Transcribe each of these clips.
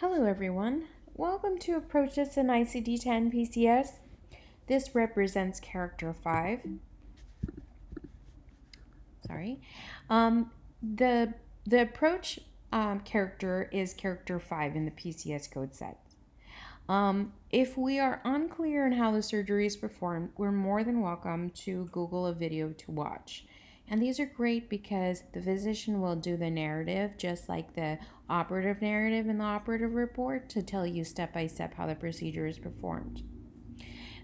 Hello everyone. Welcome to Approaches in ICD-10 PCS. This represents character 5. Sorry. The approach character is character 5 in the PCS code set. If we are unclear on how the surgery is performed, we're more than welcome to Google a video to watch. And these are great because the physician will do the narrative just like the operative narrative in the operative report to tell you step by step how the procedure is performed.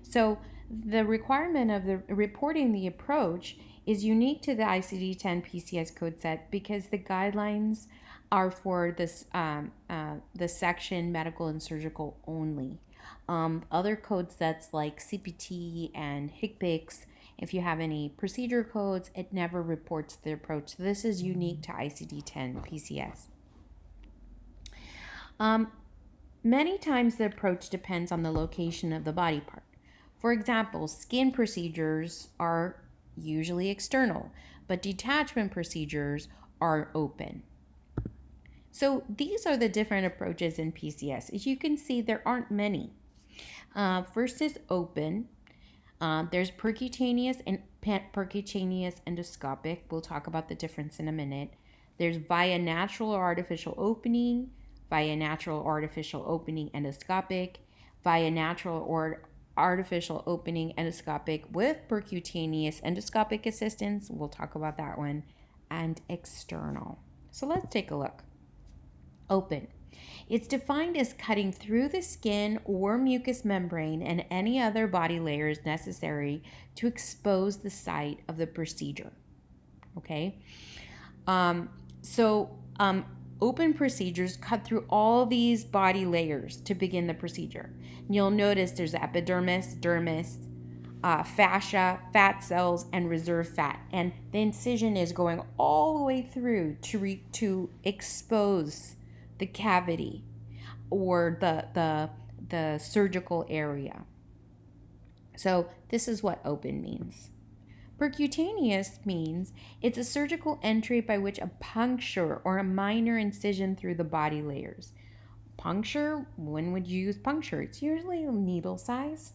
So the requirement of the reporting the approach is unique to the ICD-10 PCS code set because the guidelines are for this the section medical and surgical only. Other code sets like CPT and HCPCS, if you have any procedure codes, it never reports the approach. So this is unique to ICD-10 PCS. Many times the approach depends on the location of the body part. For example, skin procedures are usually external, but detachment procedures are open. So these are the different approaches in PCS. As you can see, there aren't many. First is open. There's percutaneous and percutaneous endoscopic. We'll talk about the difference in a minute. There's via natural or artificial opening, via natural or artificial opening endoscopic, via natural or artificial opening endoscopic with percutaneous endoscopic assistance. We'll talk about that one. And external. So let's take a look. Open. It's defined as cutting through the skin or mucous membrane and any other body layers necessary to expose the site of the procedure. Okay? Open procedures cut through all these body layers to begin the procedure. You'll notice there's epidermis, dermis, fascia, fat cells, and reserve fat. And the incision is going all the way through to expose the cavity or the surgical area. So this is what open means. Percutaneous means it's a surgical entry by which a puncture or a minor incision through the body layers. Puncture, when would you use puncture? It's usually needle size.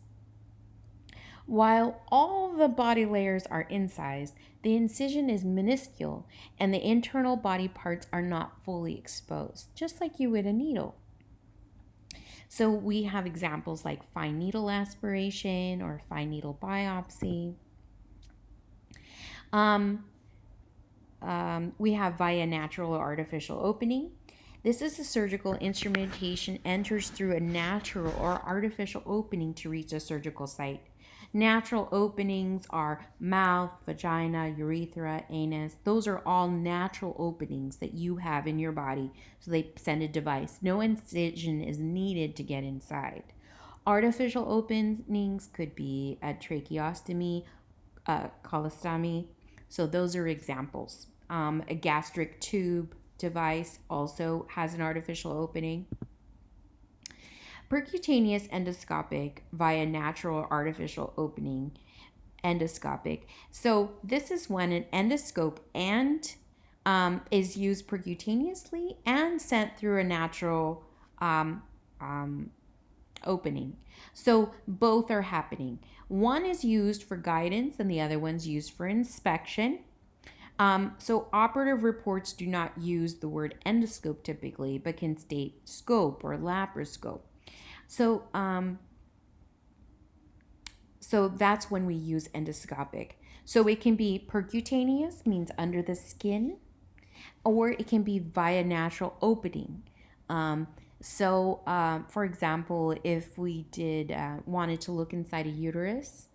While all the body layers are incised, the incision is minuscule and the internal body parts are not fully exposed, just like you would a needle. So we have examples like fine needle aspiration or fine needle biopsy. We have via natural or artificial opening. This is a surgical instrumentation enters through a natural or artificial opening to reach a surgical site. Natural openings are mouth, vagina, urethra, anus. Those are all natural openings that you have in your body. So they send a device. No incision is needed to get inside. Artificial openings could be a tracheostomy, colostomy. So those are examples. A gastric tube device also has an artificial opening. Percutaneous endoscopic via natural or artificial opening endoscopic. So this is when an endoscope and is used percutaneously and sent through a natural opening. So both are happening. One is used for guidance and the other one's used for inspection. So operative reports do not use the word endoscope typically, but can state scope or laparoscope. So that's when we use endoscopic. So it can be percutaneous, means under the skin, or it can be via natural opening. For example, if we wanted to look inside a uterus,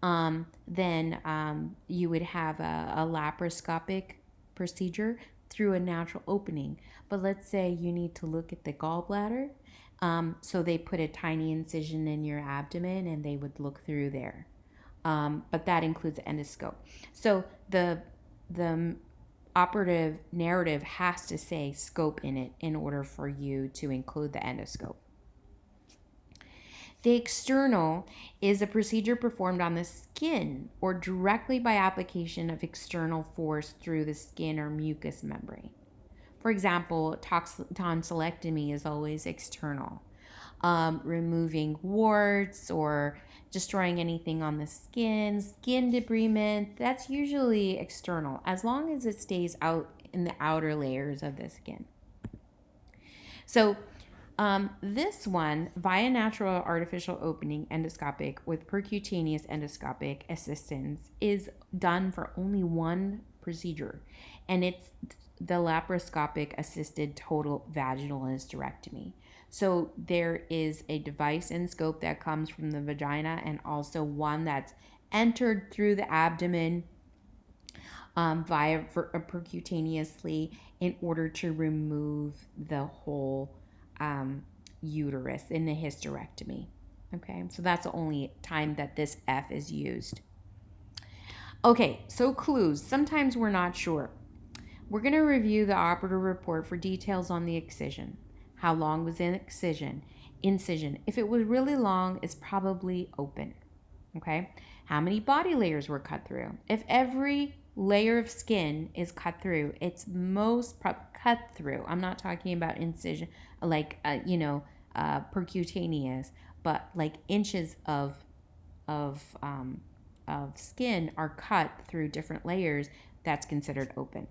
then you would have a laparoscopic procedure through a natural opening. But let's say you need to look at the gallbladder. So they put a tiny incision in your abdomen and they would look through there. But that includes endoscope. So the operative narrative has to say scope in it in order for you to include the endoscope. The external is a procedure performed on the skin or directly by application of external force through the skin or mucous membrane. For example, tonsillectomy is always external. Removing warts or destroying anything on the skin debridement, that's usually external, as long as it stays out in the outer layers of the skin. So this one, via natural artificial opening endoscopic with percutaneous endoscopic assistance, is done for only one procedure, and it's the laparoscopic assisted total vaginal hysterectomy. So there is a device and scope that comes from the vagina, and also one that's entered through the abdomen via percutaneously in order to remove the whole uterus in the hysterectomy. Okay, so that's the only time that this F is used. Okay, so clues. Sometimes we're not sure. We're going to review the operative report for details on the excision. How long was the incision? If it was really long, it's probably open. Okay, how many body layers were cut through? If every layer of skin is cut through, it's most cut through. I'm not talking about incision like percutaneous, but like inches of skin are cut through different layers. That's considered open.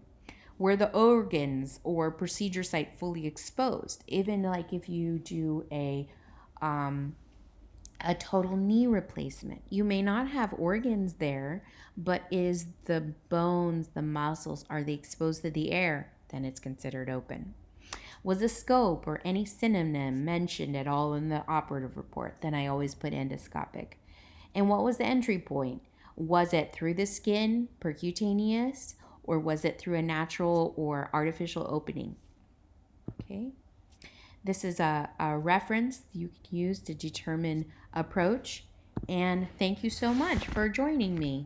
Were the organs or procedure site fully exposed? Even like if you do a total knee replacement, you may not have organs there, but is the bones, the muscles, are they exposed to the air? Then it's considered open. Was a scope or any synonym mentioned at all in the operative report? Then I always put endoscopic. And what was the entry point? Was it through the skin, percutaneous, or was it through a natural or artificial opening? Okay. This is a reference you can use to determine approach. And thank you so much for joining me.